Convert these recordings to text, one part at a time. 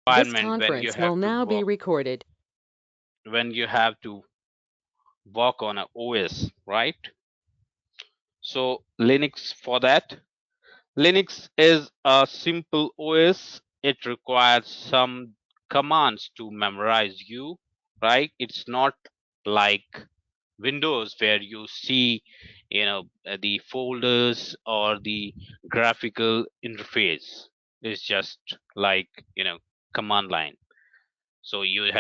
This environment when you conference have will to now be work, recorded. when you have to work on a OS, right? So Linux for that. Linux is a simple OS. It requires some commands to memorize you, right? It's not like Windows where you see, the folders or the graphical interface. It's just like, command line. So you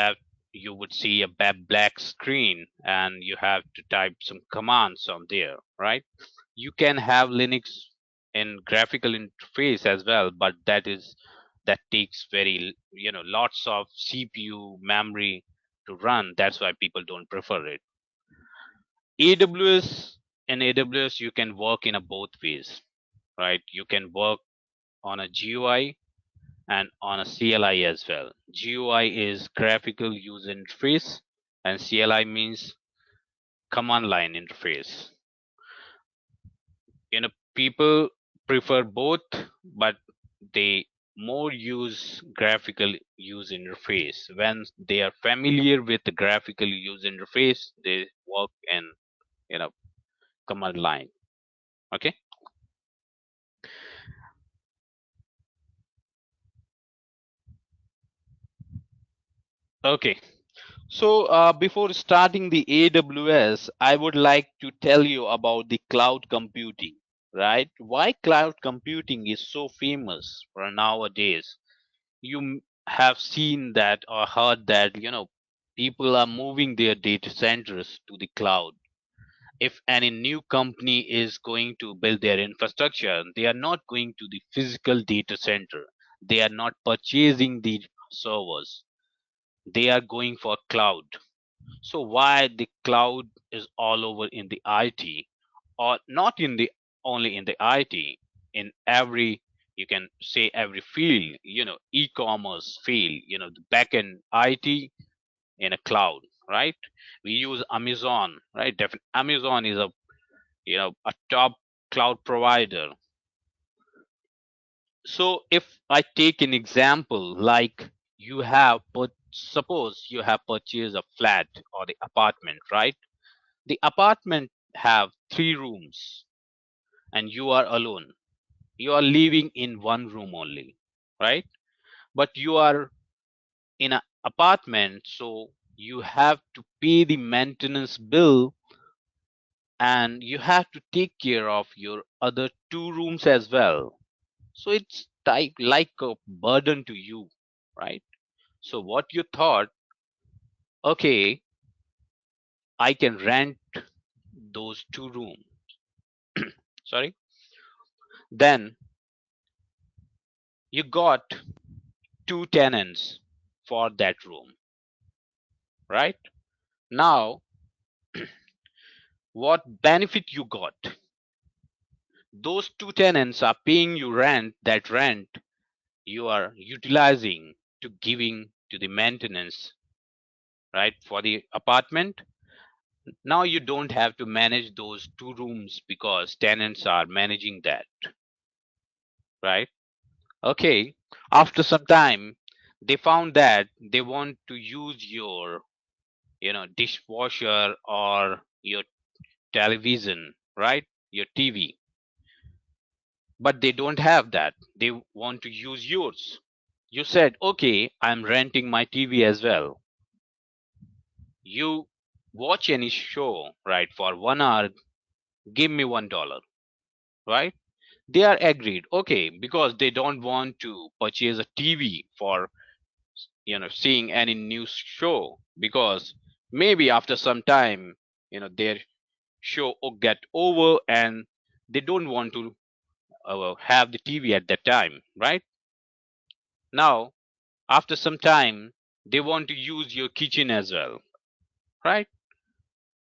would see a black screen and you have to type some commands on there, right? You can have Linux in graphical interface as well, but that takes very, lots of CPU memory to run. That's why people don't prefer it. AWS, in AWS you can work in a both ways, right? You can work on a GUI and on a CLI as well. GUI is graphical user interface and CLI means command line interface. People prefer both, but they more use graphical user interface. When they are familiar with the graphical user interface, they work in, you know command line. Okay. Okay. So, before starting the AWS, I would like to tell you about the cloud computing, right? Why cloud computing is so famous for nowadays. You have seen that or heard that, people are moving their data centers to the cloud. If any new company is going to build their infrastructure, they are not going to the physical data center. They are not purchasing the servers. They are going for cloud. So why the cloud is all over in the IT, or not in the only in the IT, in every, you can say every field, e-commerce field, the backend IT in a cloud, right? We use Amazon, right? Amazon is a top cloud provider. So if I take an example, like suppose you have purchased a flat or the apartment, right? The apartment have 3 rooms and you are alone. You are living in one room only, right? But you are in an apartment, so you have to pay the maintenance bill and you have to take care of your other 2 rooms as well. So it's like a burden to you, right? So what you thought, okay, I can rent those 2 rooms. Sorry. Then you got 2 tenants for that room, right? Now, what benefit you got? Those 2 tenants are paying you rent. That rent you are utilizing to giving to the maintenance, right, for the apartment. Now you don't have to manage those 2 rooms because tenants are managing that, right? Okay. After some time, they found that they want to use your, dishwasher or your television, right? Your TV. But they don't have that. They want to use yours. You said, okay, I'm renting my TV as well. You watch any show, right, for 1 hour, give me $1, right? They are agreed, okay, because they don't want to purchase a TV for, seeing any news show, because maybe after some time, their show will get over and they don't want to have the TV at that time, right? Now, after some time, they want to use your kitchen as well, right?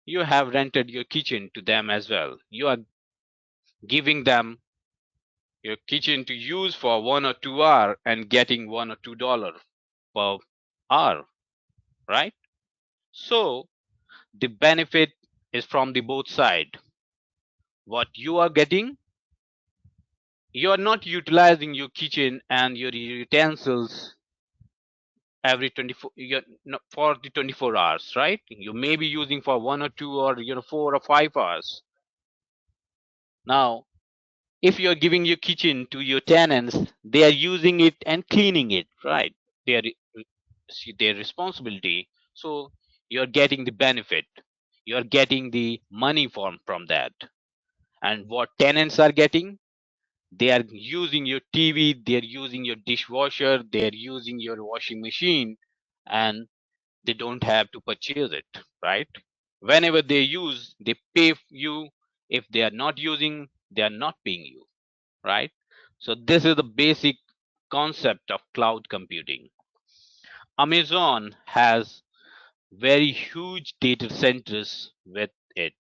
You have rented your kitchen to them as well. You are giving them your kitchen to use for 1 or 2 hours and getting $1 or $2 per hour, right? So the benefit is from the both side. What you are getting, you are not utilizing your kitchen and your utensils every 24 no, for the 24 hours, right? You may be using for 1 or 2 or 4 or 5 hours. Now if you're giving your kitchen to your tenants, they are using it and cleaning it, right? They are see their responsibility. So you're getting the benefit. You're getting the money from that. And what tenants are getting, they are using your TV, they're using your dishwasher, they're using your washing machine, and they don't have to purchase it, right? Whenever they use, they pay you. If they are not using, they are not paying you, right? So this is the basic concept of cloud computing. Amazon has very huge data centers with it.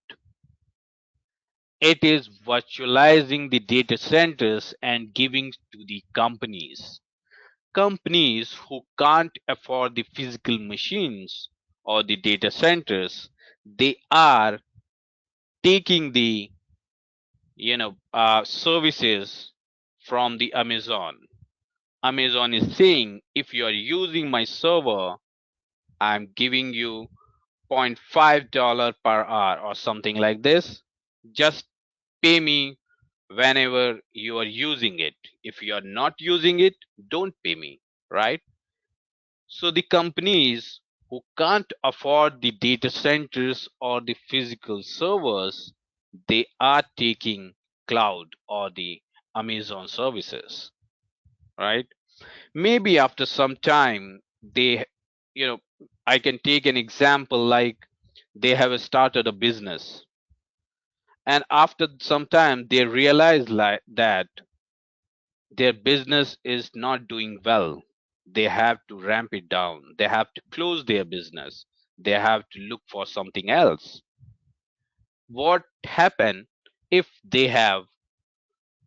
It is virtualizing the data centers and giving to the companies. Companies who can't afford the physical machines or the data centers, they are taking the services from the Amazon. Amazon is saying if you are using my server, I'm giving you $0.5 per hour or something like this. Just pay me whenever you are using it. If you are not using it, don't pay me, right? So the companies who can't afford the data centers or the physical servers, they are taking cloud or the Amazon services, right? Maybe after some time they you know I can take an example like they have started a business, and after some time they realize like that their business is not doing well. They have to ramp it down, they have to close their business, they have to look for something else. What happen if they have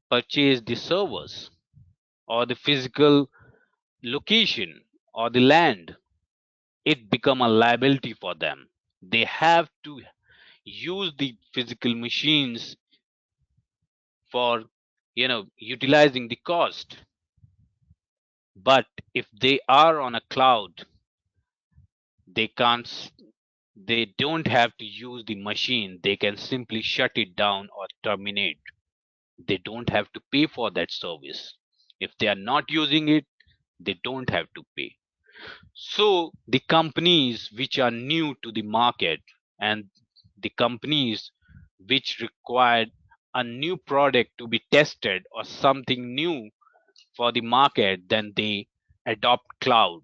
purchased the servers or the physical location or the land? It become a liability for them. They have to use the physical machines for utilizing the cost. But if they are on a cloud, they can't they don't have to use the machine. They can simply shut it down or terminate. They don't have to pay for that service. If they are not using it, they don't have to pay. So the companies which are new to the market and the companies which required a new product to be tested or something new for the market, then they adopt cloud,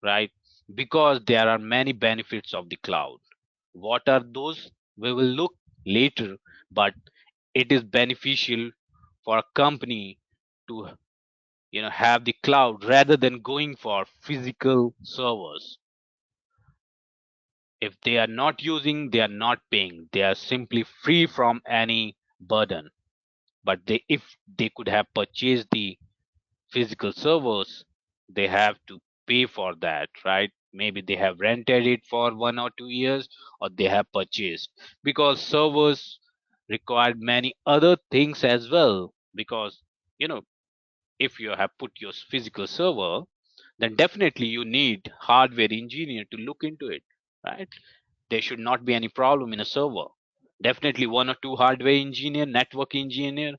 right? Because there are many benefits of the cloud. What are those? We will look later, but it is beneficial for a company to have the cloud rather than going for physical servers. If they are not using, they are not paying. They are simply free from any burden. But if they could have purchased the physical servers, they have to pay for that, right? Maybe they have rented it for 1 or 2 years, or they have purchased, because servers require many other things as well. Because you know, if you have put your physical server, then definitely you need hardware engineer to look into it, right? There should not be any problem in a server. Definitely 1 or 2 hardware engineer, network engineer,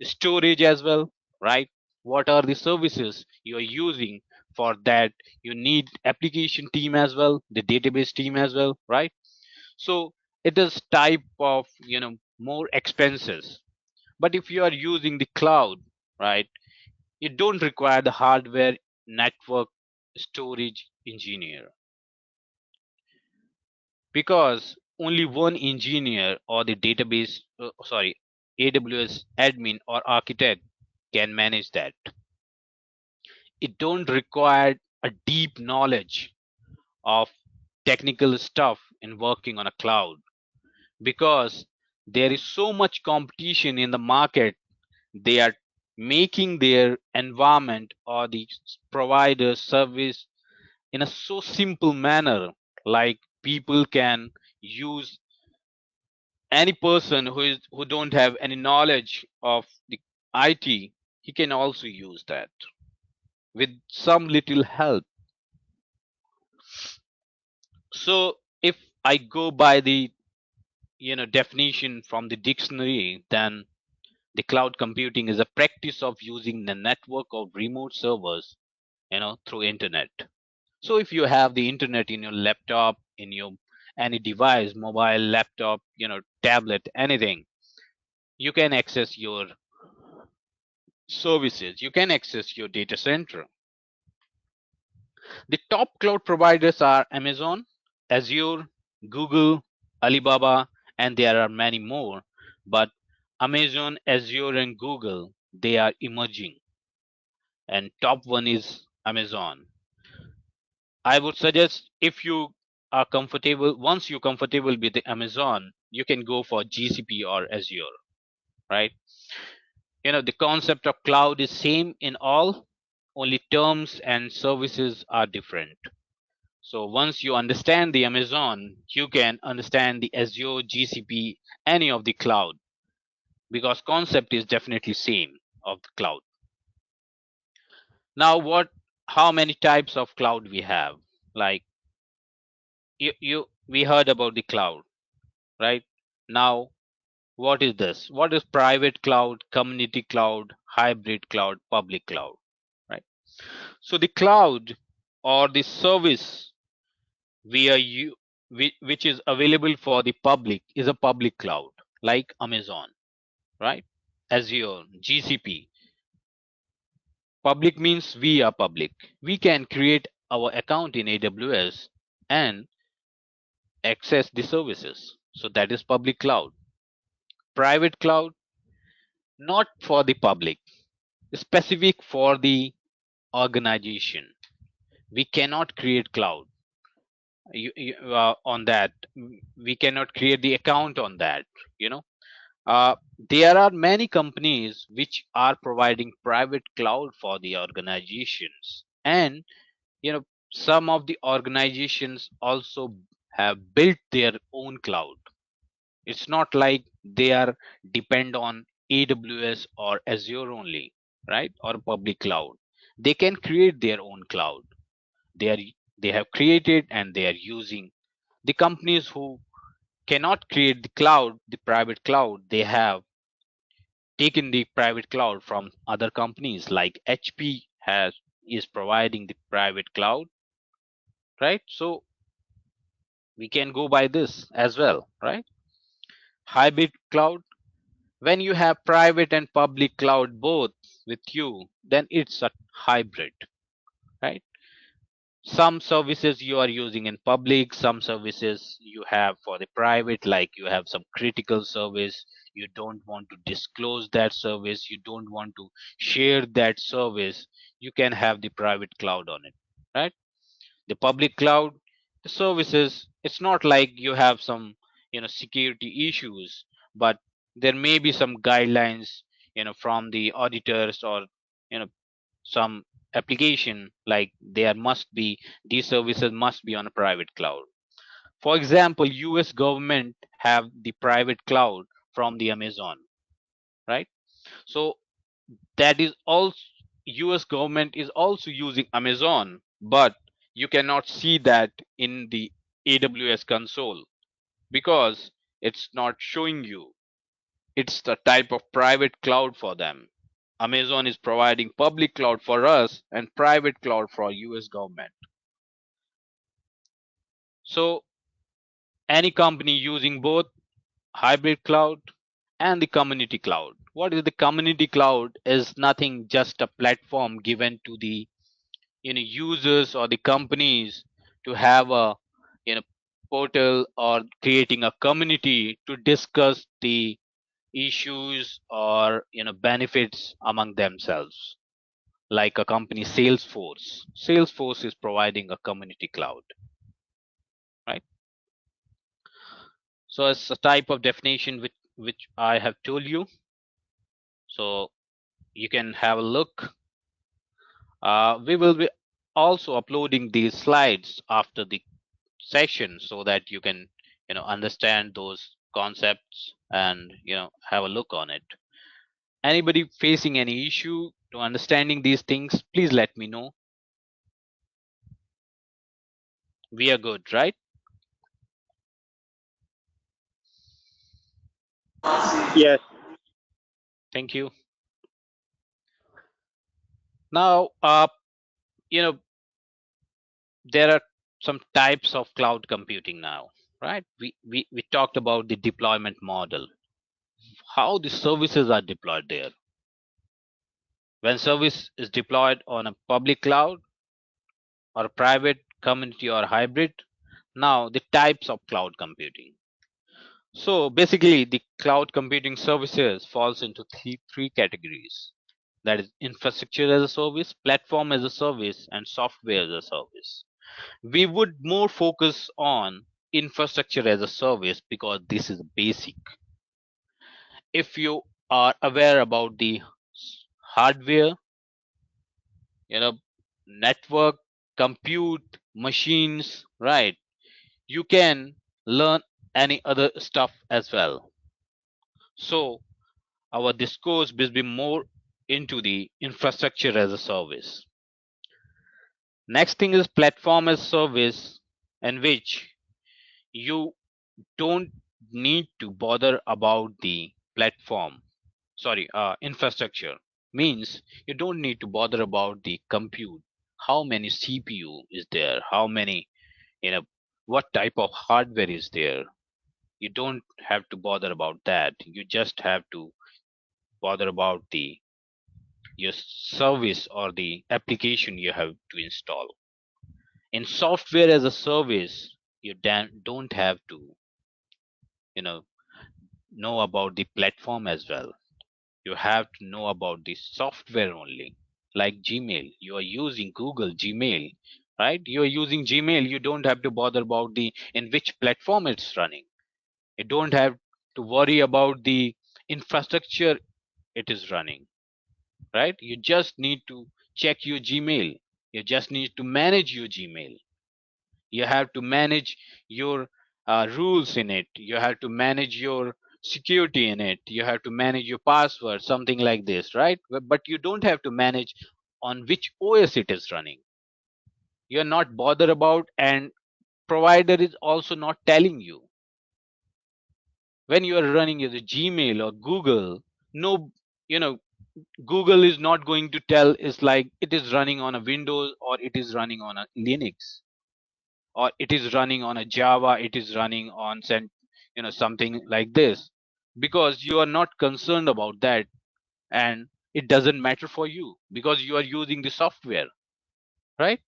storage as well, right? What are the services you are using for that? You need application team as well, the database team as well, right? So it is type of more expenses. But if you are using the cloud, right, you don't require the hardware, network, storage engineer, because only one engineer or the database AWS admin or architect can manage that. It don't require a deep knowledge of technical stuff in working on a cloud, because there is so much competition in the market. They are making their environment or the provider service in a so simple manner, like people can use, any person who don't have any knowledge of the IT, he can also use that with some little help. So if I go by the definition from the dictionary, then the cloud computing is a practice of using the network of remote servers, through internet. So if you have the internet in your laptop, in your any device, mobile, laptop, tablet, anything, you can access your services, you can access your data center. The top cloud providers are Amazon, Azure, Google, Alibaba, and there are many more. But Amazon, Azure, and Google, they are emerging, and top one is Amazon. I would suggest, if you are comfortable, once you're comfortable with the Amazon, you can go for GCP or Azure, right? The concept of cloud is same in all, only terms and services are different. So once you understand the Amazon, you can understand the Azure, GCP, any of the cloud, because concept is definitely same of the cloud. Now how many types of cloud we have? Like, we heard about the cloud, right? Now what is this? What is private cloud, community cloud, hybrid cloud, public cloud, right? So the cloud or the service we are which is available for the public is a public cloud, like Amazon, right? Azure, GCP. Public means we are public. We can create our account in AWS and access the services. So that is public cloud. Private cloud, not for the public, specific for the organization. We cannot create cloud on that. We cannot create the account on that. You know, there are many companies which are providing private cloud for the organizations, and you know some of the organizations also have built their own cloud. It's not like they are depend on AWS or Azure only, right? Or public cloud. They can create their own cloud. They are they have created and they are using. The companies who cannot create the cloud, the private cloud, they have taken the private cloud from other companies, like HP has is providing the private cloud, right? So we can go by this as well, right? Hybrid cloud, when you have private and public cloud both with you, then it's a hybrid, right? Some services you are using in public, some services you have for the private, like you have some critical service, you don't want to disclose that service, you don't want to share that service, you can have the private cloud on it, right? The public cloud, the services, it's not like you have some security issues, but there may be some guidelines from the auditors, or you know some application, like there must be, these services must be on a private cloud. For example, US government have the private cloud from the Amazon, right? So that is also, US government is also using Amazon, but you cannot see that in the AWS console, because it's not showing you. It's the type of private cloud for them. Amazon is providing public cloud for us and private cloud for US government. So any company using both hybrid cloud and the community cloud. What is the community cloud? Is nothing, just a platform given to the users or the companies to have a you know portal, or creating a community to discuss the issues or benefits among themselves, like a company Salesforce is providing a community cloud, right? So it's a type of definition which I have told you, so you can have a look. We will be also uploading these slides after the session, so that you can understand those concepts and have a look on it. Anybody facing any issue to understanding these things, please let me know. We are good, right? Yes. Thank you. Now, you know, there are some types of cloud computing now, right? We talked about the deployment model, how the services are deployed there. When service is deployed on a public cloud or a private, community, or hybrid, now the types of cloud computing. So basically, the cloud computing services falls into three categories. That is infrastructure as a service, platform as a service, and software as a service. We would more focus on infrastructure as a service because this is basic. If you are aware about the hardware, you know, network, compute, machines, right? You can learn any other stuff as well. So our discourse will be more into the infrastructure as a service. Next thing is platform as service, in which you don't need to bother about the platform. Sorry, infrastructure means you don't need to bother about the compute. How many CPU is there? How many, you know, what type of hardware is there? You don't have to bother about that. You just have to bother about the your service or the application you have to install. In software as a service, you don't have to, you know about the platform as well. You have to know about the software only. Like Gmail, you are using Google Gmail, right? You are using Gmail. You don't have to bother about the in which platform it's running. You don't have to worry about the infrastructure it is running, right? You just need to check your Gmail. You just need to manage your Gmail. You have to manage your rules in it. You have to manage your security in it. You have to manage your password, something like this, right? But you don't have to manage on which OS it is running. You're not bothered about, and provider is also not telling you. When you are running as a Gmail or Google, no, you know, Google is not going to tell is like it is running on a Windows or it is running on a Linux or it is running on a Java, it is running on something like this, because you are not concerned about that, and it doesn't matter for you because you are using the software, right?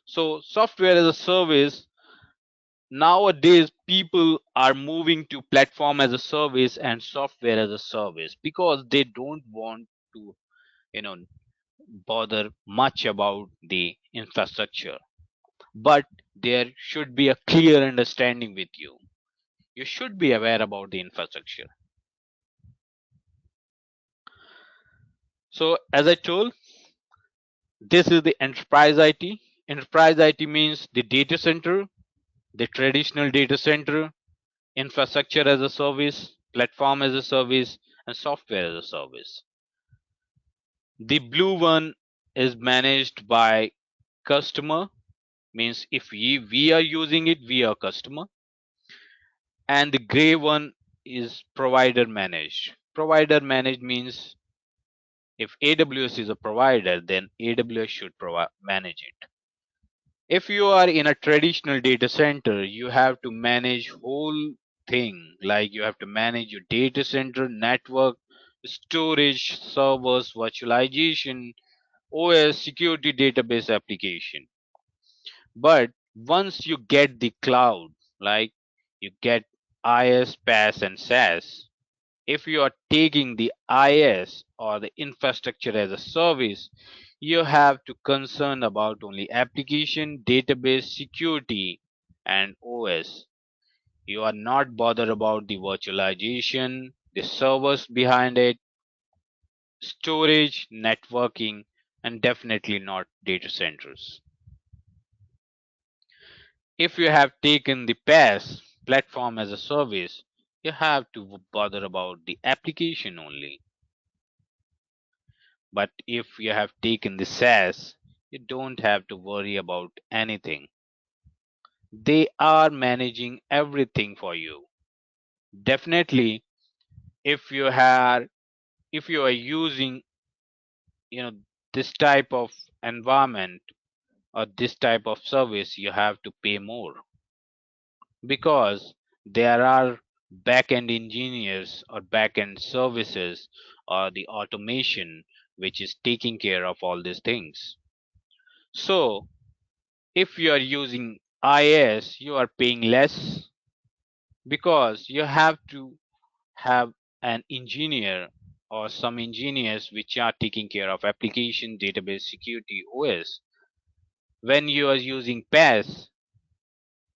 So software as a service, nowadays people are moving to platform as a service and software as a service because they don't want to, you know bother much about the infrastructure. But there should be a clear understanding with you. You should be aware about the infrastructure. So as I told, this is the enterprise IT. Enterprise IT means the data center, the traditional data center, infrastructure as a service, platform as a service, and software as a service. The blue one is managed by customer, means if we are using it, we are customer. And the gray one is provider managed. Provider managed means if AWS is a provider, then AWS should manage it. If you are in a traditional data center, you have to manage whole thing, like you have to manage your data center network, storage, servers, virtualization, OS, security, database application. But once you get the cloud, like you get IaaS, PaaS, and SaaS, if you are taking the IaaS or the infrastructure as a service, you have to concern about only application, database, security, and OS. You are not bothered about the virtualization, the servers behind it, storage, networking, and definitely not data centers. If you have taken the PaaS, platform as a service, you have to bother about the application only. But if you have taken the SaaS, you don't have to worry about anything. They are managing everything for you. Definitely, if you have if you are using you know this type of environment or this type of service, you have to pay more because there are back-end engineers or back-end services or the automation which is taking care of all these things. So if you are using IaaS, you are paying less because you have to have an engineer or some engineers which are taking care of application, database, security, OS. When you are using PaaS,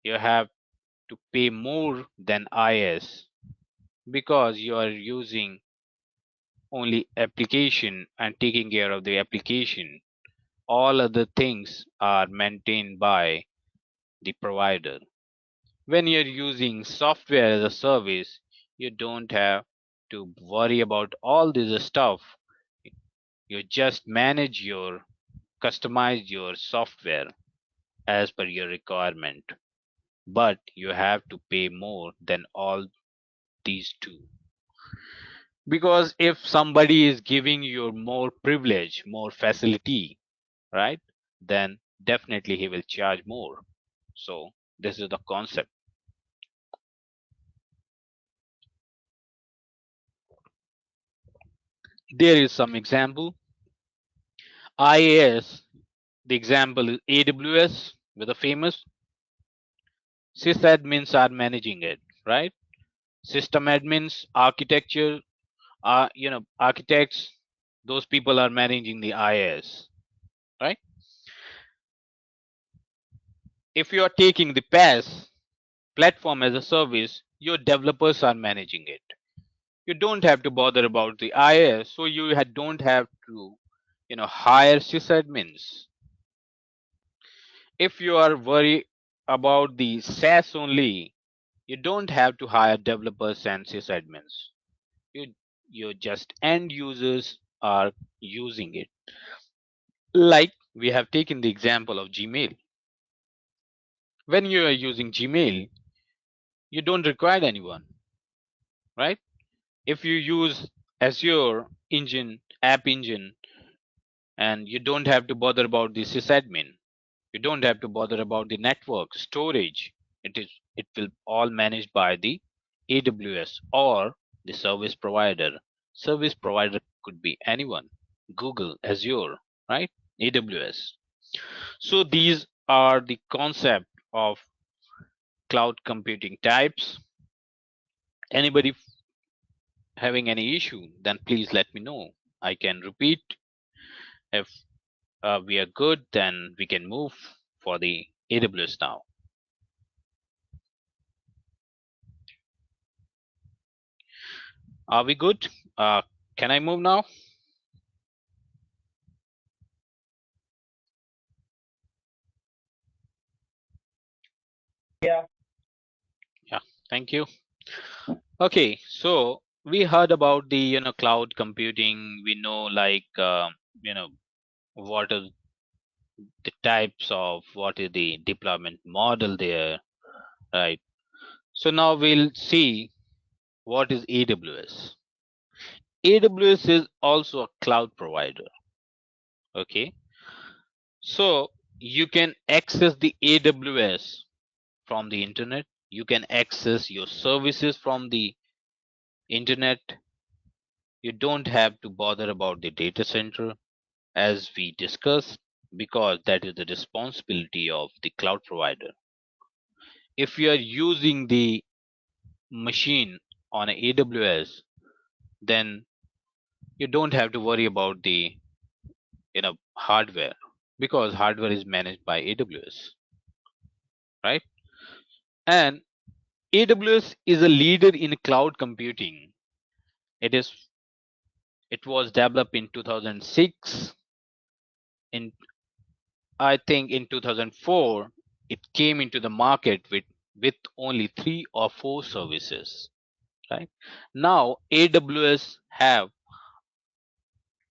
you have to pay more than IaaS because you are using only application and taking care of the application. All other things are maintained by the provider. When you're using software as a service, you don't have to worry about all this stuff. You just manage your customize your software as per your requirement, but you have to pay more than all these two. Because if somebody is giving you more privilege, more facility, right, then definitely he will charge more. So this is the concept. There is some example. IaaS, the example is AWS with the famous sysadmins are managing it, right? System admins, architecture, architects, those people are managing the IaaS, right? If you are taking the PaaS, platform as a service, your developers are managing it. You don't have to bother about the IaaS, so you don't have to, hire sysadmins. If you are worried about the SaaS only, you don't have to hire developers and sysadmins. You, you just end users are using it. Like we have taken the example of Gmail. When you are using Gmail, you don't require anyone, right? If you use Azure engine, app engine, and you don't have to bother about the sysadmin, you don't have to bother about the network storage. It will all managed by the AWS or the service provider. Service provider could be anyone, Google, Azure, right? AWS. So these are the concept of cloud computing types. Anybody having any issue, then please let me know. I can repeat. If we are good, then we can move for the AWS now. Are we good? Can I move now? Yeah, Yeah, thank you. Okay, so we heard about the cloud computing. We know you know what are the types of what is the deployment model there, right? So now we'll see what is AWS. AWS is also a cloud provider. Okay, so you can access the AWS from the internet. You can access your services from the internet. You don't have to bother about the data center as we discussed because that is the responsibility of the cloud provider. If you are using the machine on AWS, then you don't have to worry about the hardware because hardware is managed by AWS, right? And AWS is a leader in cloud computing. It was developed in 2006. In I think in 2004 it came into the market with only 3 or 4 services, right? Now AWS have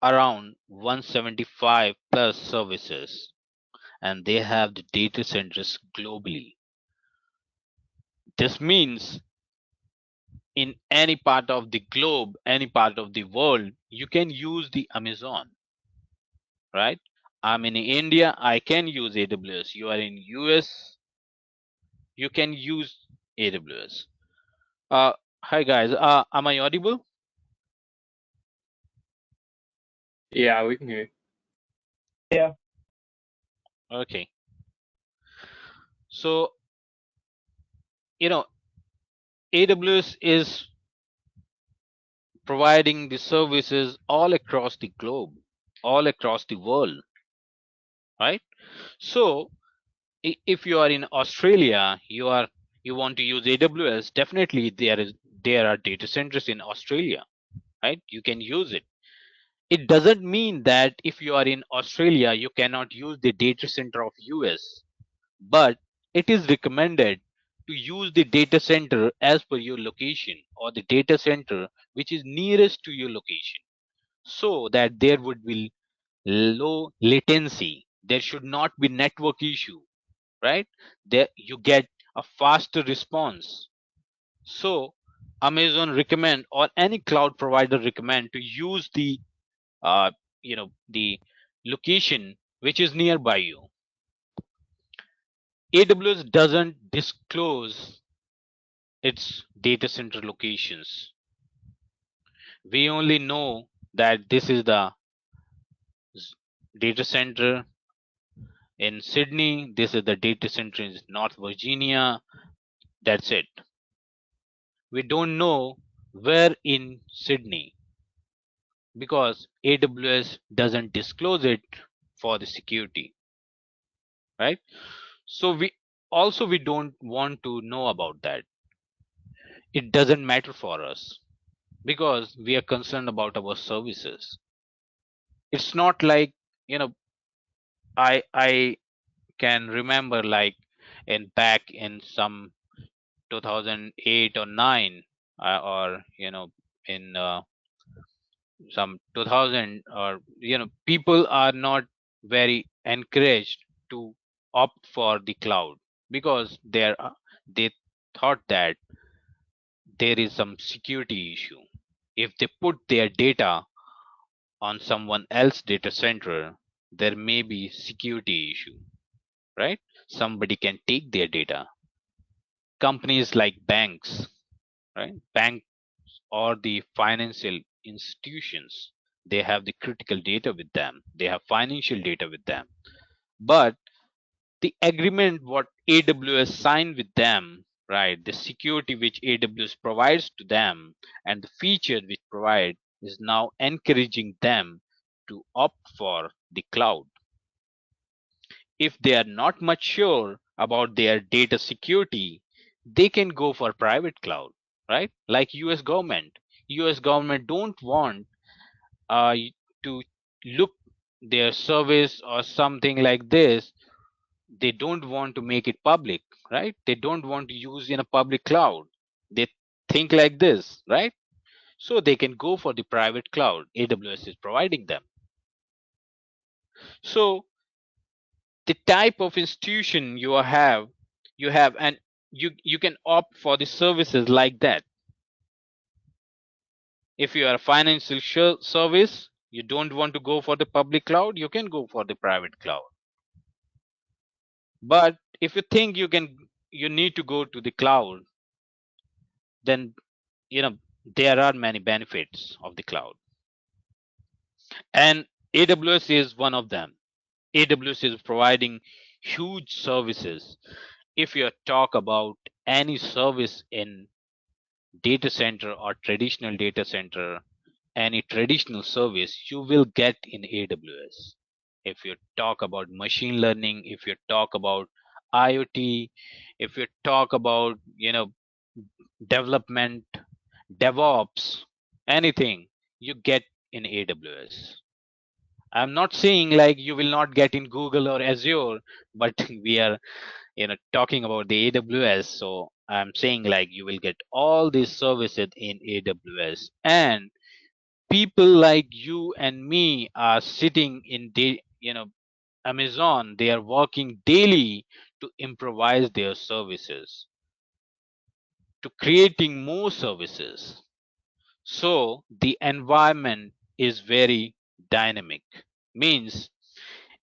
around 175 plus services and they have the data centers globally. This means in any part of the globe, any part of the world, you can use the Amazon, right? I'm in India, I can use AWS. You are in US, you can use AWS. Uh, Hi guys, am I audible? Yeah, we can hear you. Yeah. Okay. So, you know, AWS is providing the services all across the globe, all across the world, right? So, if you are in Australia, you want to use AWS, definitely there are data centers in Australia, right? You can use it. It doesn't mean that if you are in Australia, you cannot use the data center of US, but it is recommended to use the data center as per your location or the data center which is nearest to your location so that there would be low latency. There should not be network issue, right? There you get a faster response. So Amazon recommend or any cloud provider recommend to use the uh, the location which is nearby you. AWS doesn't disclose its data center locations. We only know that this is the data center in Sydney, this is the data center in North Virginia. That's it. We don't know where in Sydney because AWS doesn't disclose it for the security, right? So we don't want to know about that. It doesn't matter for us because we are concerned about our services. It's not like, you know, I can remember like in back in some 2008 or 9 or in some 2000 or people are not very encouraged to opt for the cloud because they thought that there is some security issue if they put their data on someone else's data center. There may be security issue, right? Somebody can take their data. Companies like banks, right? Banks or the financial institutions, they have the critical data with them, they have financial data with them, but the agreement what AWS signed with them, right, the security which AWS provides to them and the feature which provide is now encouraging them to opt for the cloud. If they are not much sure about their data security, they can go for private cloud, right? Like us government don't want uh, to look their service or something like this. They don't want to make it public, right? They don't want to use in a public cloud. They think like this, right? So they can go for the private cloud AWS is providing them. So the type of institution you have and you can opt for the services like that. If you are a financial service, you don't want to go for the public cloud, you can go for the private cloud. But if you think you need to go to the cloud, then you know there are many benefits of the cloud, and AWS is one of them. AWS is providing huge services. If you talk about any service in data center or traditional data center, any traditional service you will get in AWS. If you talk about machine learning, if you talk about IoT, if you talk about development, DevOps, anything you get in AWS. I'm not saying like you will not get in Google or Azure, but we are talking about the AWS. So I'm saying like you will get all these services in AWS, and people like you and me are sitting in Amazon. They are working daily to improvise their services. to creating more services. So the environment is very dynamic. Means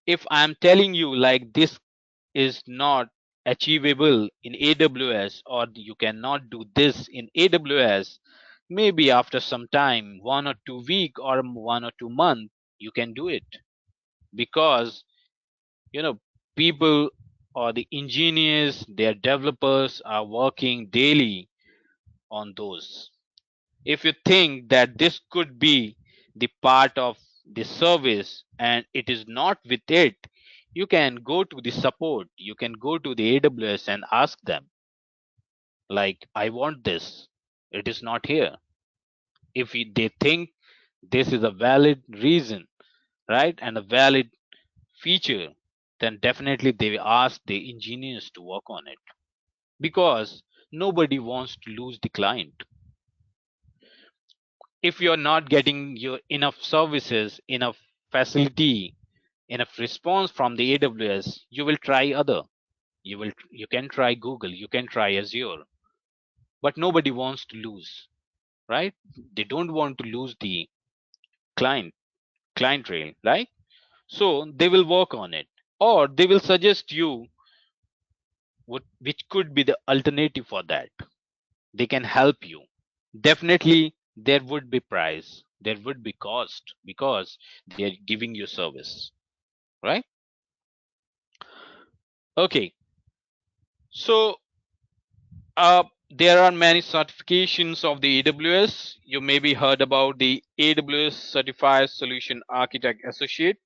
if I'm telling you like this is not achievable in AWS or you cannot do this in AWS, maybe after some time, 1 or 2 week or 1 or 2 month, you can do it because you know people or the engineers, their developers are working daily on those. If you think that this could be the part of the service and it is not with it, you can go to the support, you can go to the AWS and ask them like I want this, it is not here. If they think this is a valid reason, right, and a valid feature, then definitely they will ask the engineers to work on it because nobody wants to lose the client. If you're not getting your enough services, enough facility, enough response from the AWS, you will try other. You can try Google, you can try Azure, but nobody wants to lose, right? They don't want to lose the client client trail, right? So they will work on it, or they will suggest you which could be the alternative for that. They can help you. Definitely there would be price, there would be cost because they are giving you service, right? Okay, so there are many certifications of the AWS. You maybe heard about the AWS Certified Solution Architect Associate.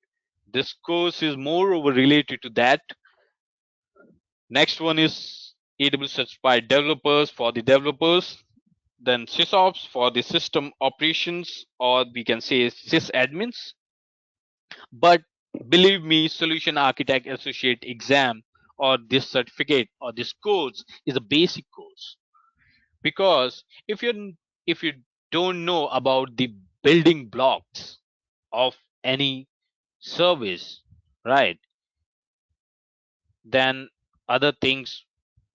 This course is moreover related to that. Next one is AWS Certified Developers for the developers. Then SysOps for the system operations, or we can say sysadmins. But believe me, Solution Architect Associate exam or this certificate or this course is a basic course because if you don't know about the building blocks of any service, right, then other things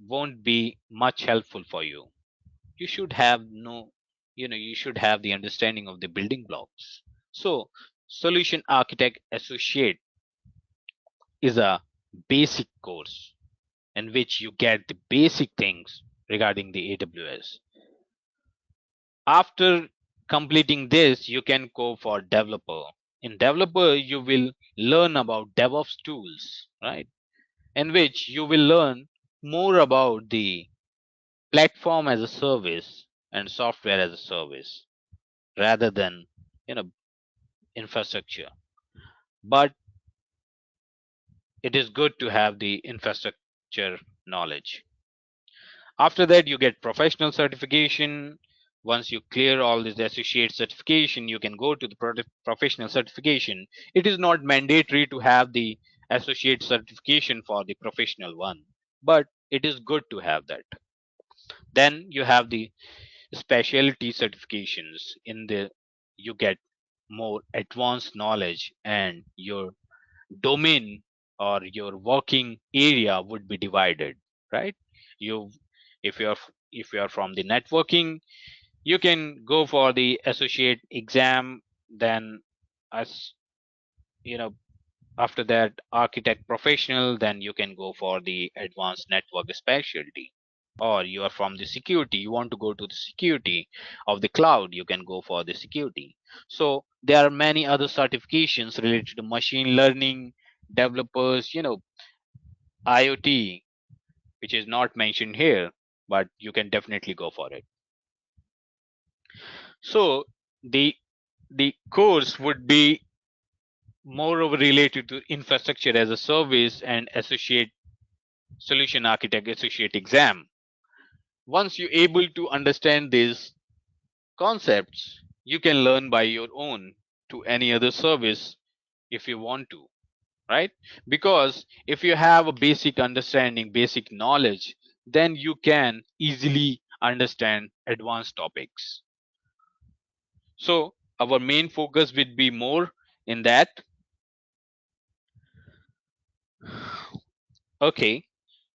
won't be much helpful for you. You should have no you should have the understanding of the building blocks. So Solution Architect Associate is a basic course in which you get the basic things regarding the AWS. After completing this, you can go for developer. In developer, you will learn about DevOps tools, right? In which you will learn more about the platform as a service and software as a service rather than you know infrastructure. But it is good to have the infrastructure knowledge. After that, you get professional certification. Once you clear all this associate certification, you can go to the professional certification. It is not mandatory to have the associate certification for the professional one, but it is good to have that. Then you have the specialty certifications. In the you get more advanced knowledge and your domain or your working area would be divided, right? You if you're from the networking, you can go for the associate exam. Then as you know after that architect professional, then you can go for the advanced network specialty. Or you are from the security, you want to go to the security of the cloud, you can go for the security. So there are many other certifications related to machine learning developers, IoT, which is not mentioned here, but you can definitely go for it. So the the course would be moreover related to infrastructure as a service and associate solution architect associate exam. Once you're able to understand these concepts, you can learn by your own to any other service if you want to, right? Because if you have a basic understanding, basic knowledge, then you can easily understand advanced topics. So our main focus would be more in that. Okay,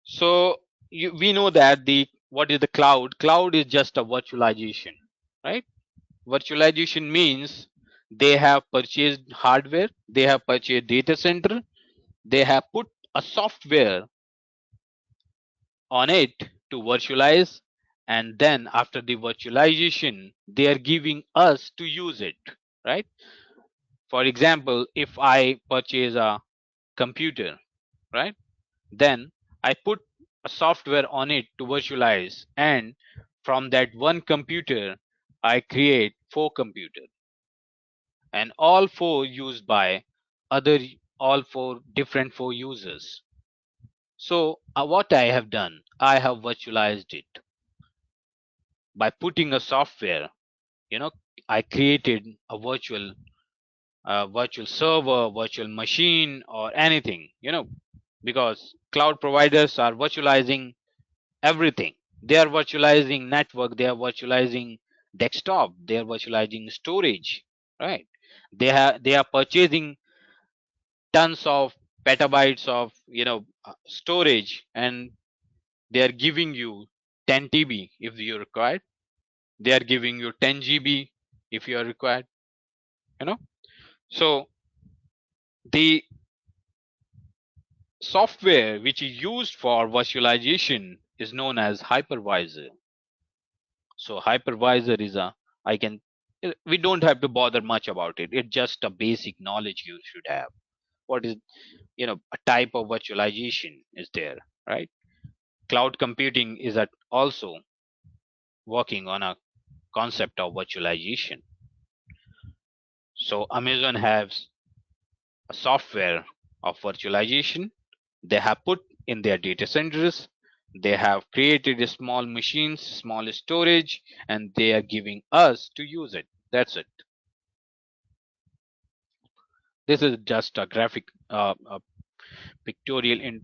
so we know that the what is the cloud? Cloud is just a virtualization, right? Virtualization means they have purchased hardware, they have purchased data center, they have put a software on it to virtualize, and then after the virtualization they are giving us to use it, right? For example, if I purchase a computer, right, then I put a software on it to virtualize, and from that one computer I create four computers, and all four used by other, all four different four users. So what I have done, I have virtualized it by putting a software, you know. I created a virtual server, virtual machine, or anything, because cloud providers are virtualizing everything. They are virtualizing network, they are virtualizing desktop, they are virtualizing storage, right? They are purchasing tons of petabytes of storage, and they are giving you 10 TB if you require. They are giving you 10 GB if you are required, you know. So the software which is used for virtualization is known as hypervisor. So hypervisor is a, I can, we don't have to bother much about it. It's just a basic knowledge you should have. What is, a type of virtualization is there, right? Cloud computing is at also working on a concept of virtualization. So Amazon has a software of virtualization they have put in their data centers. They have created a small machines, small storage, and they are giving us to use it. That's it. This is just a graphic, a pictorial in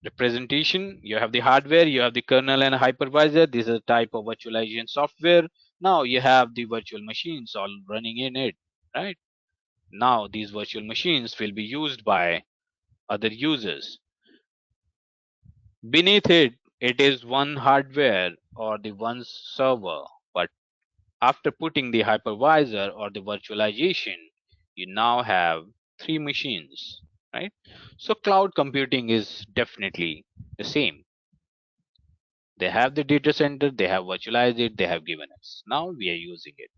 representation. You have the hardware, you have the kernel and hypervisor. This is a type of virtualization software. Now you have the virtual machines all running in it, right? Now these virtual machines will be used by other users. Beneath it, it is one hardware or the one server. But after putting the hypervisor or the virtualization, you now have three machines, right? So cloud computing is definitely the same. They have the data center, they have virtualized it, they have given us. Now we are using it,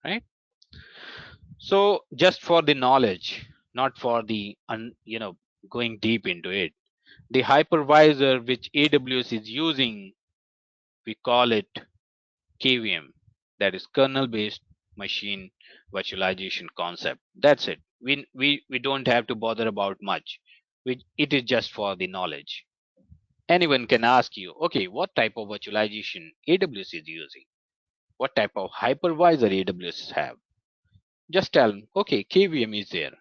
right? So just for the knowledge, not for the going deep into it. The hypervisor which AWS is using, we call it KVM, that is kernel based machine virtualization concept. That's it. We don't have to bother about much. It is just for the knowledge. Anyone can ask you, okay, what type of virtualization AWS is using? What type of hypervisor AWS have? Just tell them, okay, KVM is there.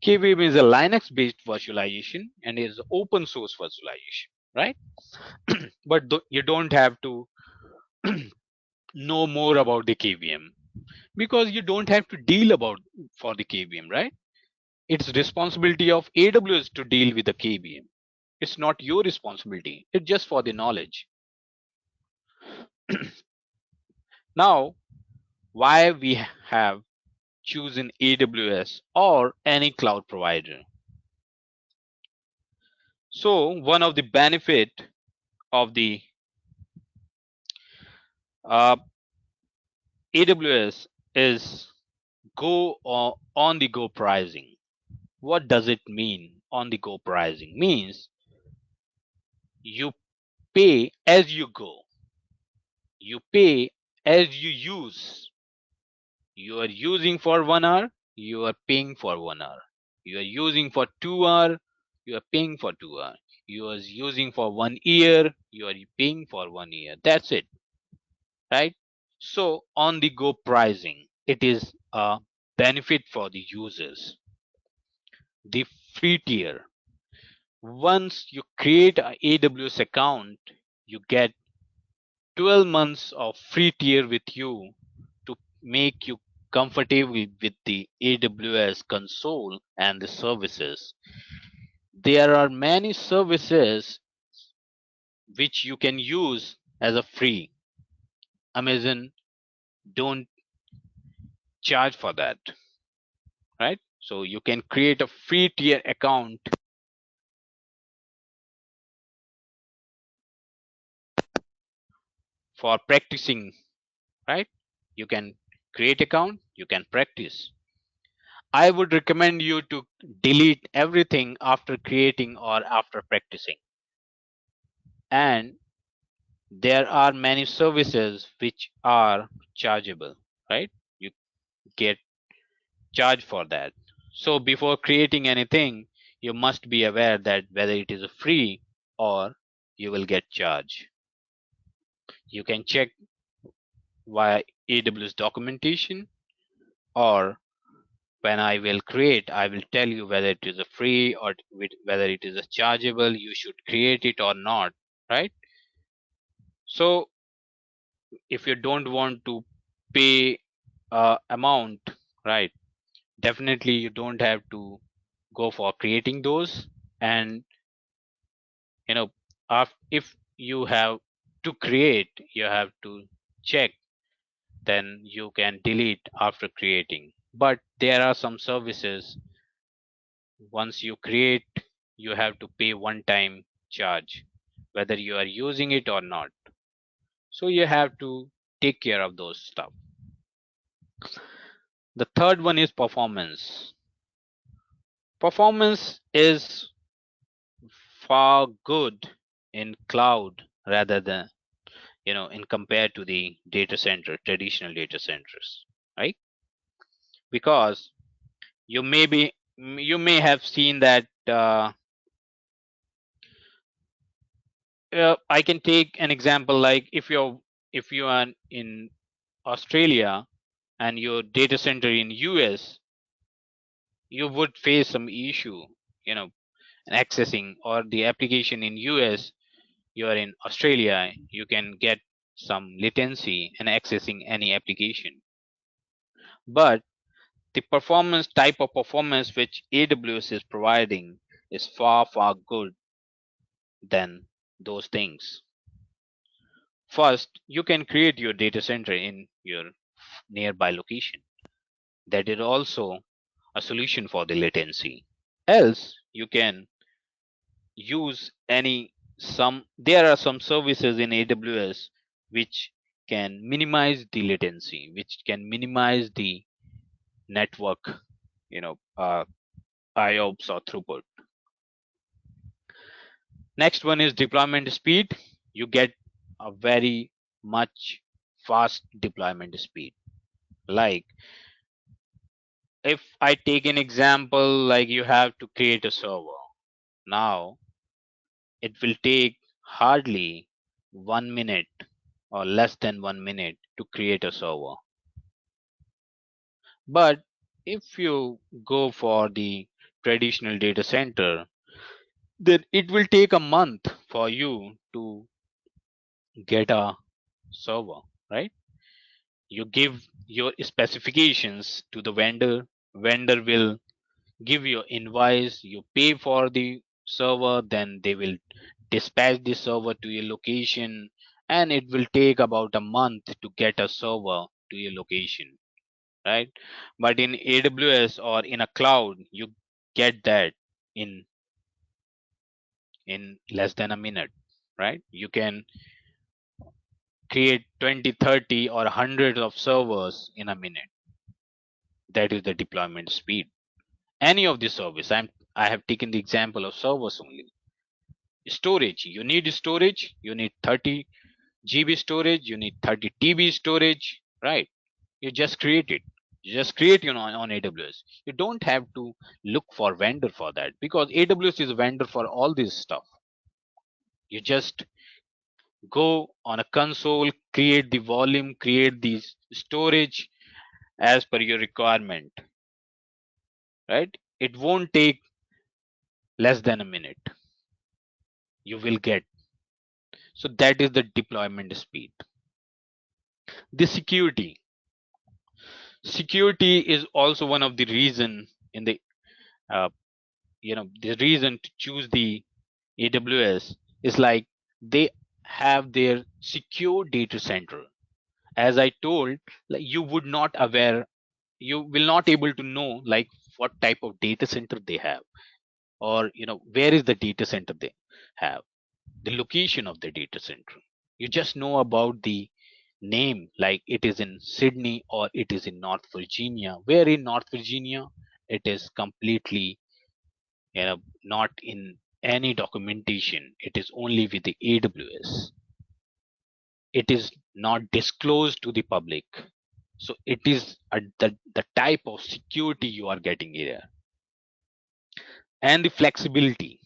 KVM is a Linux based virtualization and is open source virtualization, right? But you don't have to know more about the KVM, because you don't have to deal about for the KVM, right? It's responsibility of AWS to deal with the KVM. It's not your responsibility. It's just for the knowledge. Now, why we have chosen AWS or any cloud provider? So one of the benefit of the uh, AWS is on the go pricing. What does it mean on the go pricing? Means you pay as you go. You pay as you use. You are using for 1 hour, you are paying for 1 hour. You are using for 2 hour, you are paying for 2 hour. You are using for 1 year, you are paying for 1 year. That's it, right? So on the go pricing, it is a benefit for the users. The free tier. Once you create a AWS account, you get 12 months of free tier with you to make you comfortable with the AWS console and the services. There are many services which you can use as a free. Amazon don't charge for that, right? So you can create a free tier account for practicing, right? You can create account, you can practice. I would recommend you to delete everything after creating or after practicing. And there are many services which are chargeable, right? You get charged for that. So before creating anything, you must be aware that whether it is free or you will get charged. You can check via AWS documentation, or when I will create, I will tell you whether it is a free or whether it is a chargeable. You should create it or not, right? So if you don't want to pay amount, right? Definitely you don't have to go for creating those. And you know, if you have to create, you have to check, then you can delete after creating. But there are some services, once you create, you have to pay one time charge whether you are using it or not. So you have to take care of those stuff. The third one is performance. Performance is far good in cloud rather than, in compared to the data center, traditional data centers, right? Because you may have seen that I can take an example, like if you are in Australia and your data center in US, you would face some issue, you know accessing, or the application in US, you are in Australia, you can get some latency in accessing any application. But the performance, type of performance which AWS is providing, is far good than those things. First, you can create your data center in your nearby location. That is also a solution for the latency. Else, you can use any some there are some services in AWS which can minimize the latency, which can minimize the network, you know, uh, IOPS or throughput. Next one is deployment speed. You get a very much fast deployment speed. Like if I take an example, like you have to create a server. Now it will take hardly 1 minute or less than 1 minute to create a server. But if you go for the traditional data center, then it will take a month for you to get a server, right? You give your specifications to the vendor will give you invoice, you pay for the server, then they will dispatch the server to your location, and it will take about a month to get a server to your location, right? But in AWS or in a cloud, you get that in less than a minute, right? You can create 20, 30, or hundreds of servers in a minute. That is the deployment speed. Any of the service, I have taken the example of servers only. Storage, you need storage, you need 30 GB storage, you need 30 TB storage, right? You just create it. You just create, on AWS. You don't have to look for vendor for that, because AWS is a vendor for all this stuff. You just go on a console, create the volume, create the storage as per your requirement, right? It won't take less than a minute. You will get. So that is the deployment speed. The security is also one of the reason in the uh, the reason to choose the AWS is like they have their secure data center. As I told, like, you would not aware, you will not able to know like what type of data center they have, or where is the data center they have, the location of the data center. You just know about the name, like it is in Sydney or it is in North Virginia. Where in North Virginia, it is completely not in any documentation. It is only with the AWS. It is not disclosed to the public. So it is the type of security you are getting here. And the flexibility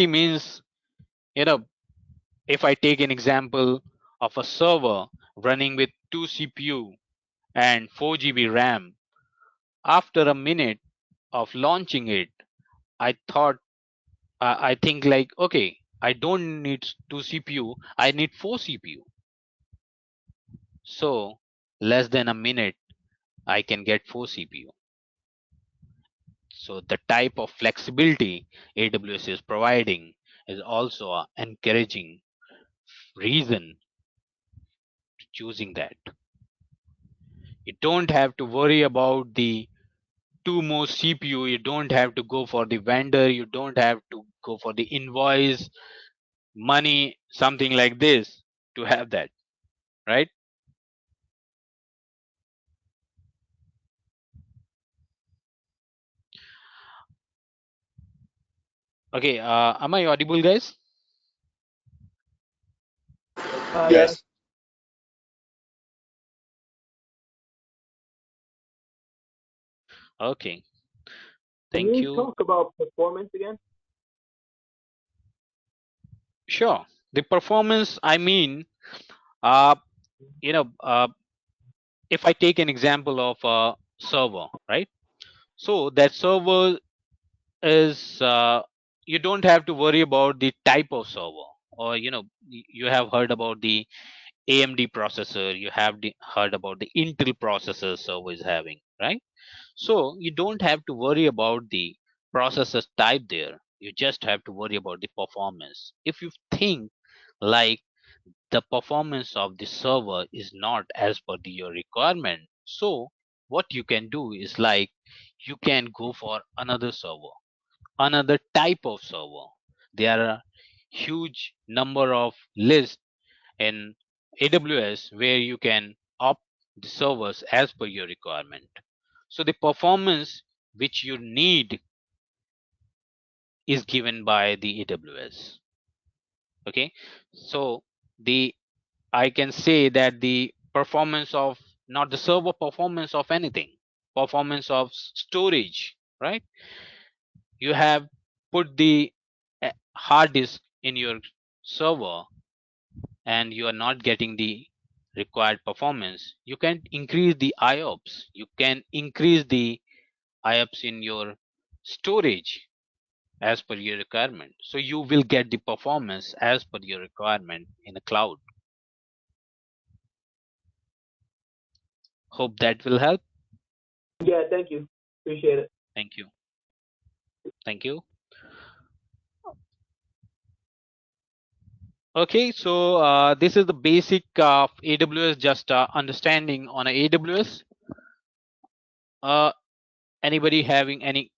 means, you know if I take an example of a server running with 2 CPU and 4 GB RAM, after a minute of launching it, I thought, I think like, okay, I don't need 2 CPU, I need 4 CPU. So less than a minute, I can get 4 CPU. So the type of flexibility AWS is providing is also an encouraging reason to choosing that. You don't have to worry about the two more CPU. You don't have to go for the vendor. You don't have to go for the invoice, money, something like this to have that, right? Okay, am I audible, guys? Yes. Yes. Okay, Can thank you you. talk about performance again? Sure. The performance, I mean, uh, you know, uh, if I take an example of a server, right? So that server is, you don't have to worry about the type of server, or you have heard about the AMD processor, you have heard about the Intel processor server is having, right? So you don't have to worry about the processor type there. You just have to worry about the performance. If you think like the performance of the server is not as per your requirement, so what you can do is like you can go for another server, another type of server. There are huge number of lists in AWS where you can opt the servers as per your requirement. So the performance which you need is given by the AWS. Okay. So the I can say that the performance of, not the server performance of anything, performance of storage, right? You have put the hard disk in your server and you are not getting the required performance, you can increase the IOPS. You can increase the IOPS in your storage as per your requirement. So you will get the performance as per your requirement in the cloud. Hope that will help. Yeah, thank you. Appreciate it. Thank you. Thank you. Okay, so this is the basic of AWS, just understanding on AWS. Uh, Anybody having any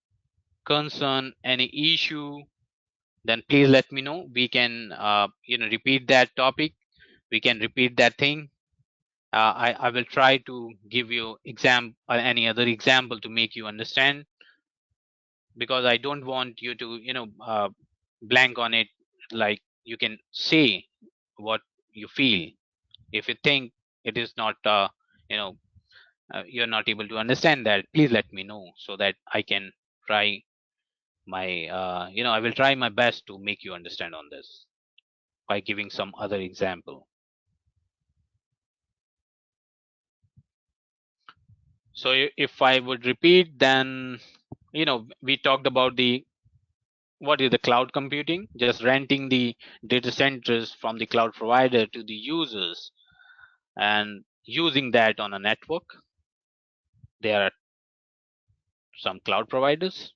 concern, any issue, then please let me know. We can repeat that topic. We can repeat that thing. I will try to give you any other example to make you understand, because I don't want you to blank on it. Like, you can say what you feel. If you think it is not you know you're not able to understand that, please let me know so that I can try my I will try my best to make you understand on this by giving some other example. So if I would repeat, then we talked about the what is the cloud computing, just renting the data centers from the cloud provider to the users and using that on a network. There are some cloud providers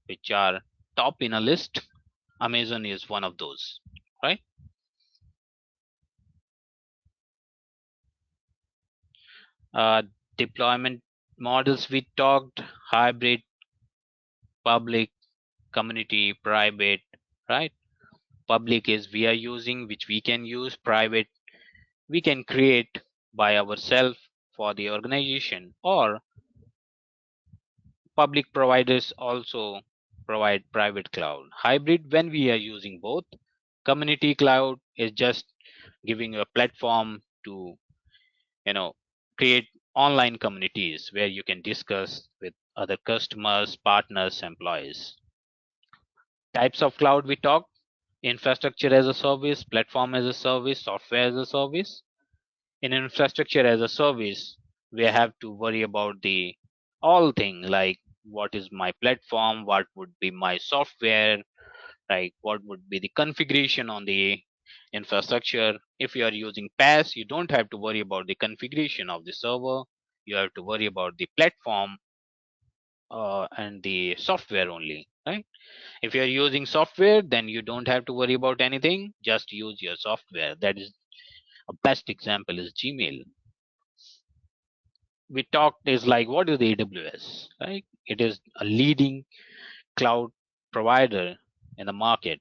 which are top in a list. Amazon is one of those. right? Deployment models we talked: hybrid, public, community, private, right? Public is we are using, which we can use. Private, we can create by ourselves for the organization, or public providers also provide private cloud. Hybrid, when we are using both. Community cloud is just giving a platform to, you know, create online communities where you can discuss with other customers, partners, employees. Types of cloud we talked: infrastructure as a service, platform as a service, software as a service. In infrastructure as a service, we have to worry about the all thing, like what is my platform, what would be my software, like what would be the configuration on the infrastructure. If you are using PaaS, you don't have to worry about the configuration of the server. You have to worry about the platform and the software only, right? If you are using software, then you don't have to worry about anything. Just use your software. That is a best example is Gmail. We talked is like, what is the AWS, right? It is a leading cloud provider in the market.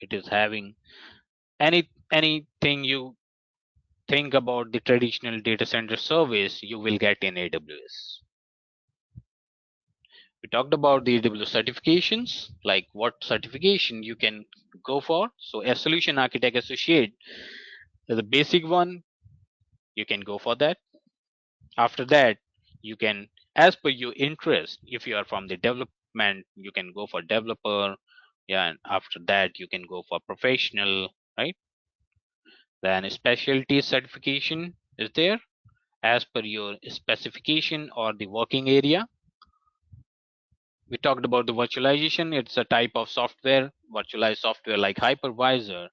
It is having anything you think about the traditional data center service, you will get in AWS. We talked about the AWS certifications, like what certification you can go for. So a solution architect associate is the basic one. You can go for that. After that, you can, as per your interest, if you are from the development, you can go for developer. Yeah, and after that, you can go for professional, right? Then a specialty certification is there as per your specification or the working area. We talked about the virtualization. It's a type of software, virtualized software like hypervisor,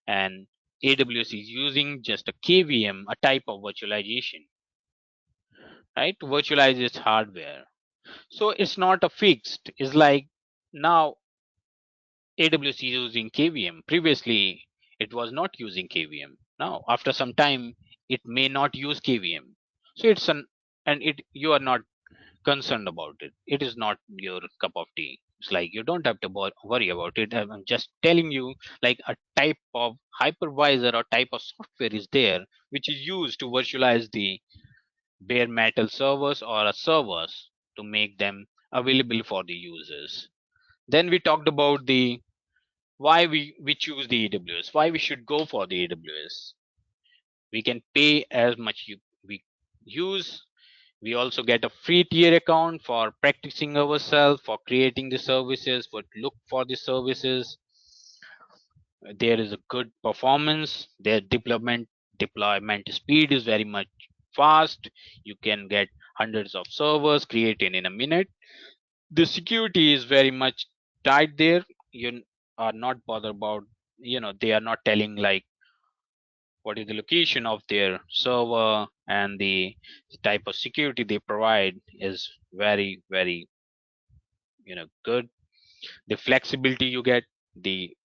and AWS is using just a KVM, a type of virtualization, right? To virtualize its hardware. So it's not a fixed. It's like now AWS is using KVM. Previously, it was not using KVM. Now, after some time, it may not use KVM. So it's an, and it, you are not concerned about it. It is not your cup of tea. It's like you don't have to worry about it. I'm just telling you, like a type of hypervisor or type of software is there, which is used to virtualize the bare metal servers or a servers to make them available for the users. Then we talked about the why we choose the AWS, why we should go for the AWS. We can pay as much we use. We also get a free tier account for practicing ourselves, for creating the services, for look for the services. There is a good performance. Their deployment speed is very much fast. You can get hundreds of servers created in a minute. The security is very much tight there. You are not bothered about, they are not telling like what is the location of their server, and the type of security they provide is very, very, good. The flexibility you get, the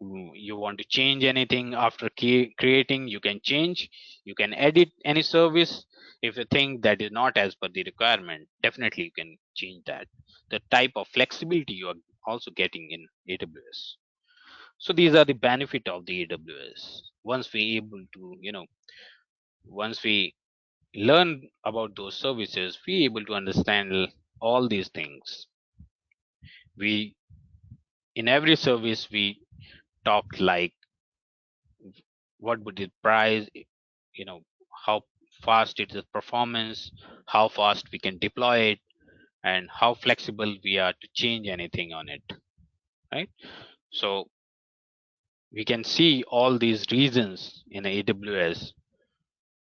you want to change anything after creating, you can change. You can edit any service. If you think that is not as per the requirement, definitely you can change that. The type of flexibility you are also getting in AWS. So these are the benefit of the AWS. Once we able to, once we learn about those services, we able to understand all these things. We, in every service, we talk like what would the price, you know how fast it is performance, how fast we can deploy it, and how flexible we are to change anything on it, right? So we can see all these reasons in AWS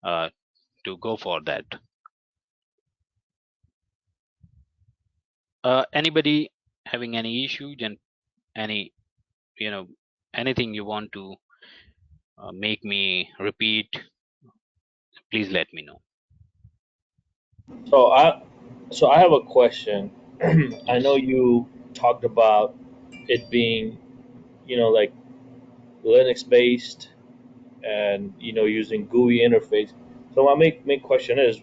uh, to go for that. Anybody having any issue, and any, you know anything you want to make me repeat, please let me know. So I have a question. I know Yes. you talked about it being, like Linux based, and using GUI interface. So my main question is,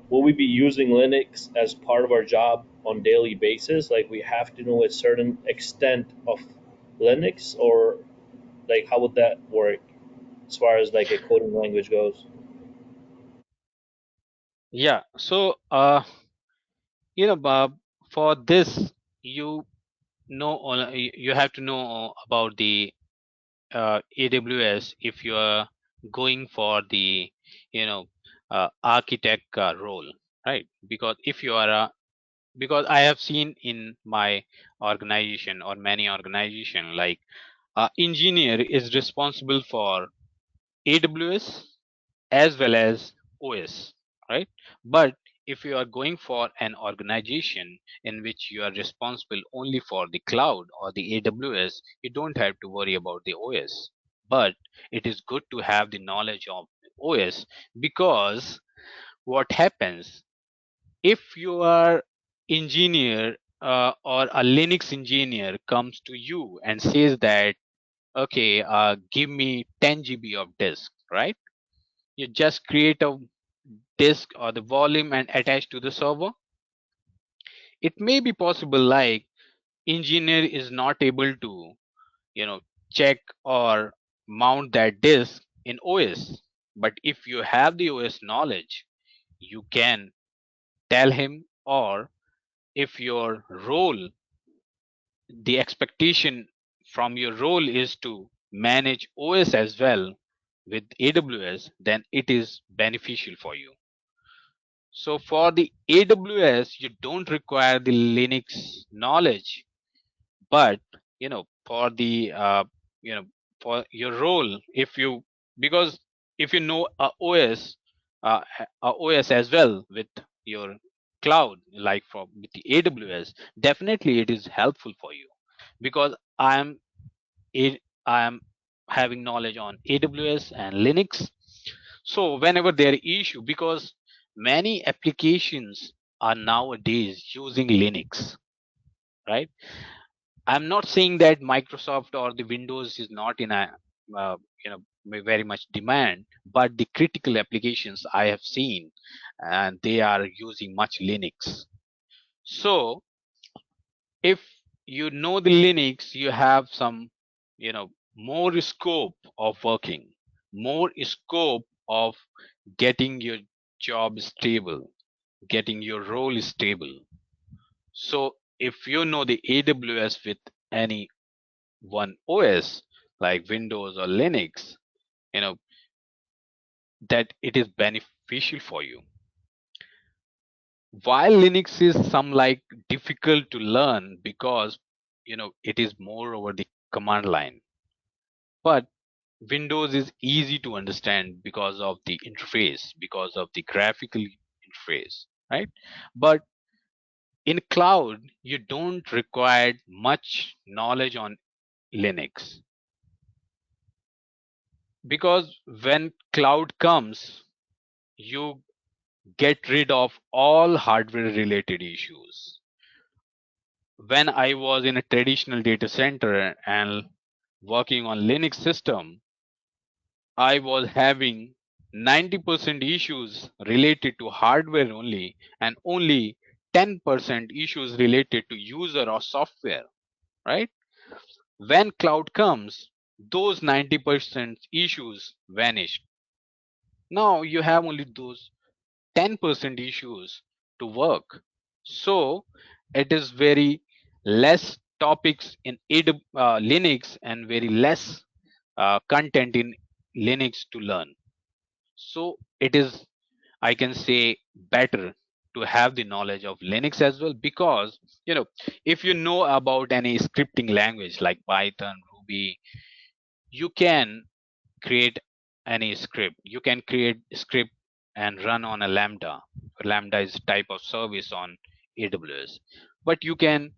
will we be using Linux as part of our job on daily basis? Like we have to know a certain extent of Linux, or like how would that work as far as like a coding language goes? Yeah. So, Bob, for this, you you have to know about the AWS if you are going for the architect role, right? Because if you are a because I have seen in my organization or many organization like engineer is responsible for AWS as well as OS, right? But if you are going for an organization in which you are responsible only for the cloud or the AWS, you don't have to worry about the OS. But it is good to have the knowledge of OS, because what happens if you are engineer or a Linux engineer comes to you and says that, okay, give me 10 GB of disk, right? You just create a disk or the volume and attach to the server. It may be possible like engineer is not able to you know check or mount that disk in OS. But if you have the OS knowledge, you can tell him. Or if your role, the expectation from your role is to manage OS as well with AWS, then it is beneficial for you. So for the AWS, you don't require the Linux knowledge, but for the for your role, if you because if you know a OS, a OS as well with your cloud, like from with the AWS, definitely it is helpful for you, because a- I am having knowledge on AWS and Linux. So whenever there are issue, because many applications are nowadays using Linux, right? I'm not saying that Microsoft or the Windows is not in a uh, very much demand, but the critical applications I have seen, and they are using much Linux. So if you know the Linux, you have some more scope of working, more scope of getting your job stable, getting your role stable. So if you know the AWS with any one OS like Windows or Linux, you know that it is beneficial for you. While Linux is some like difficult to learn because it is more over the command line, but Windows is easy to understand because of the interface, because of the graphical interface, right? But in cloud, you don't require much knowledge on Linux, because when cloud comes, you get rid of all hardware related issues. When I was in a traditional data center and working on Linux system, I was having 90% issues related to hardware only, and only 10% issues related to user or software, right? When cloud comes, those 90% issues vanish. Now you have only those 10% issues to work. So it is very less topics in Linux and very less content in Linux to learn. So it is, I can say, better to have the knowledge of Linux as well, because if you know about any scripting language like Python, Ruby, you can create any script. You can create script and run on a Lambda. Lambda is type of service on AWS, but you can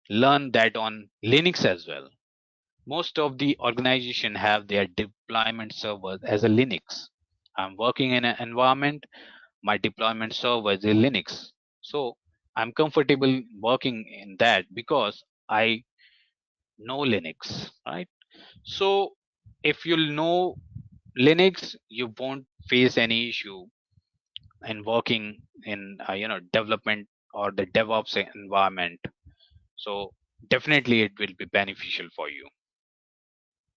learn that on Linux as well. Most of the organization have their deployment servers as a Linux. I'm working in an environment, my deployment server is a Linux. So I'm comfortable working in that because I know Linux, right? So if you'll know Linux, you won't face any issue in working in development or the DevOps environment. So definitely it will be beneficial for you.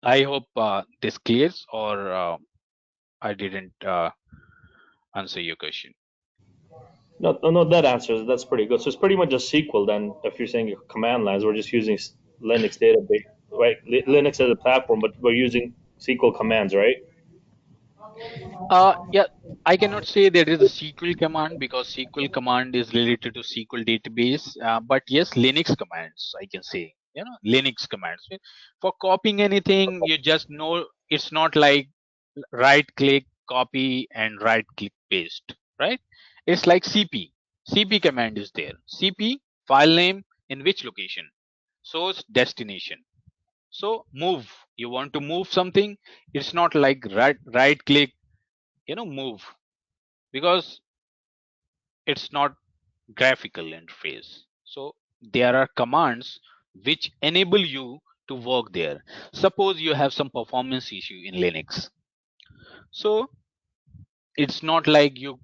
I hope this clears, or I didn't answer your question. No, no, no, that answers. That's pretty good. So it's pretty much a SQL then. If you're saying command lines, we're just using Linux database, right? Linux as a platform, but we're using SQL commands, right? Yeah, I cannot say there is a SQL command because SQL command is related to SQL database. But yes, Linux commands, I can say, Linux commands. For copying anything, you just know it's not like right click, copy, and right click paste, right? It's like CP. CP command is there. CP, file name, in which location? Source, destination. So move. You want to move something, it's not like right click, move, because it's not graphical interface. So there are commands which enable you to work there. Suppose you have some performance issue in Linux. So it's not like you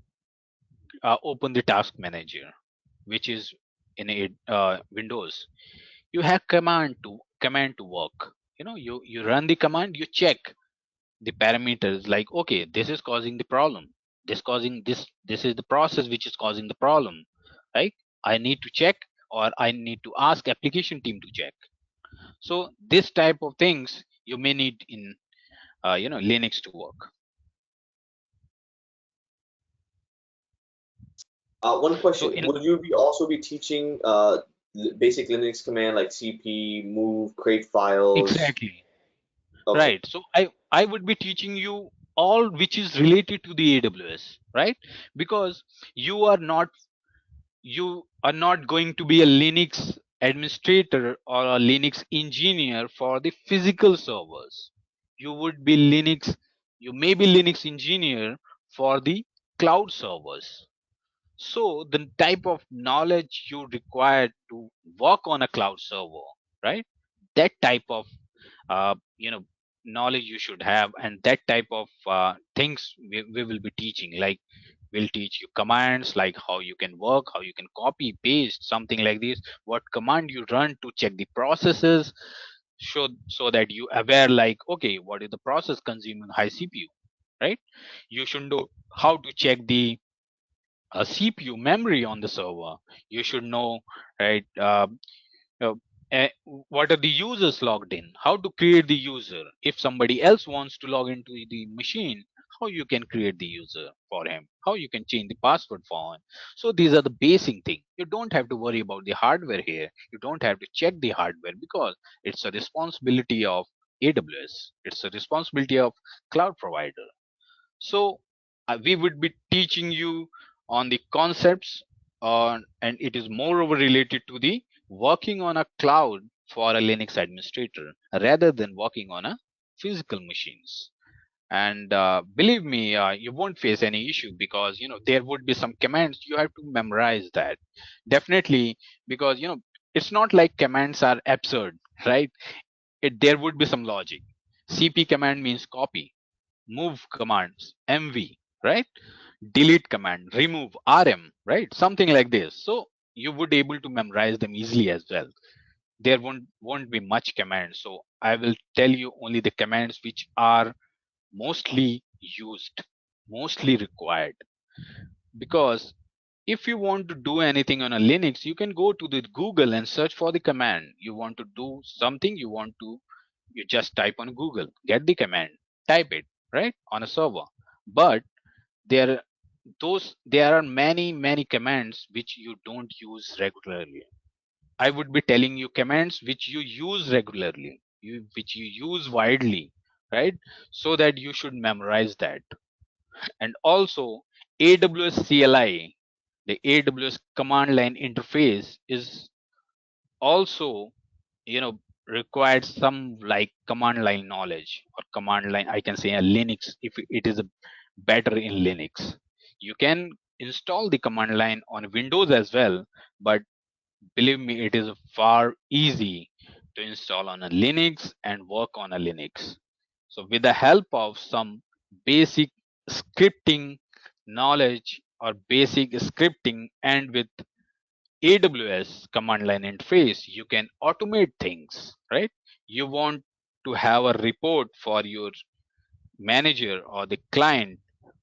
open the task manager, which is in a Windows. You have command to work. You run the command, you check the parameters, like, okay, this is causing the problem, this is the process which is causing the problem, right? I need to check, or I need to ask application team to check. So this type of things you may need in Linux to work. One So question: in Will you also be teaching basic Linux command like cp, move, create files? exactly Okay. right, so I would be teaching you all which is related to the AWS, right? Because you are not you are not going to be a Linux administrator or a Linux engineer for the physical servers. You would be you may be Linux engineer for the cloud servers. So the type of knowledge you require to work on a cloud server, right? That type of knowledge you should have, and that type of things we will be teaching. Like, we'll teach you commands, like how you can work, how you can copy paste something like this, what command you run to check the processes, so that you aware, like, okay, what is the process consuming high CPU, right? You should know how to check the CPU memory on the server. You should know, right? uh, what are the users logged in, how to create the user. If somebody else wants to log into the machine, how you can create the user for him, how you can change the password for him. So these are the basic things. You don't have to worry about the hardware here, you don't have to check the hardware, because it's a responsibility of AWS, it's a responsibility of cloud provider. So we would be teaching you on the concepts on, and it is moreover related to the working on a cloud for a Linux administrator rather than working on a physical machines. And believe me, you won't face any issue, because there would be some commands you have to memorize that, definitely. Because it's not like commands are absurd, right? There would be some logic. CP command means copy, move commands MV, right? Delete command, remove RM, right? Something like this. So you would able to memorize them easily as well. There won't be much commands, so I will tell you only the commands which are mostly used, mostly required. Because if you want to do anything on a Linux, you can go to the Google and search for the command. You want to do something, you just type on Google, get the command, type it, right, on a server. But there there are many commands which you don't use regularly. I would be telling you commands which you use regularly, which you use widely, right? So that you should memorize that. And also, AWS CLI, the AWS command line interface, is also required some like command line knowledge, or command line, I can say a Linux, if it is a better in Linux. You can install the command line on Windows as well, but believe me, it is far easy to install on a Linux and work on a Linux. So with the help of some basic scripting knowledge or basic scripting and with AWS command line interface, you can automate things, right? You want to have a report for your manager or the client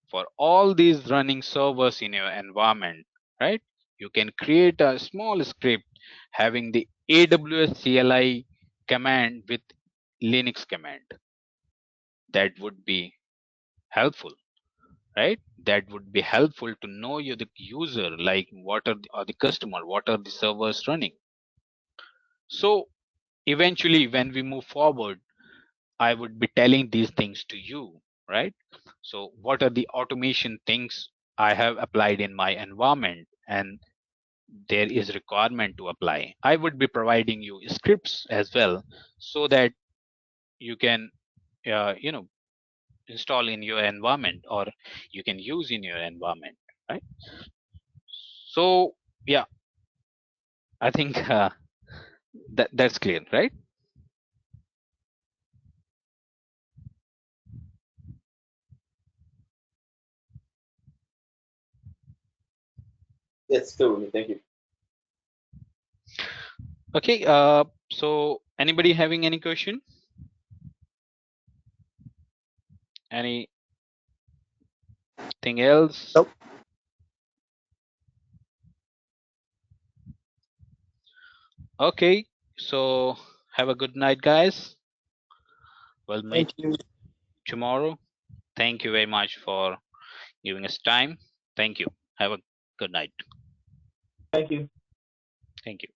for all these running servers in your environment, right? You can create a small script having the AWS CLI command with Linux command. That would be helpful, right? That would be helpful to know you the user, like what are or the customer, what are the servers running. So eventually when we move forward, I would be telling these things to you, right? So what are the automation things I have applied in my environment and there is requirement to apply? I would be providing you scripts as well so that you can, install in your environment or you can use in your environment, right? So yeah, I think that's clear, right? Yes, still with me. Thank you. Okay. So anybody having any question? Anything else? Nope. Okay. So have a good night, guys. We'll meet Thank you. tomorrow. Thank you very much for giving us time. Thank you. Have a good night. Thank you. Thank you.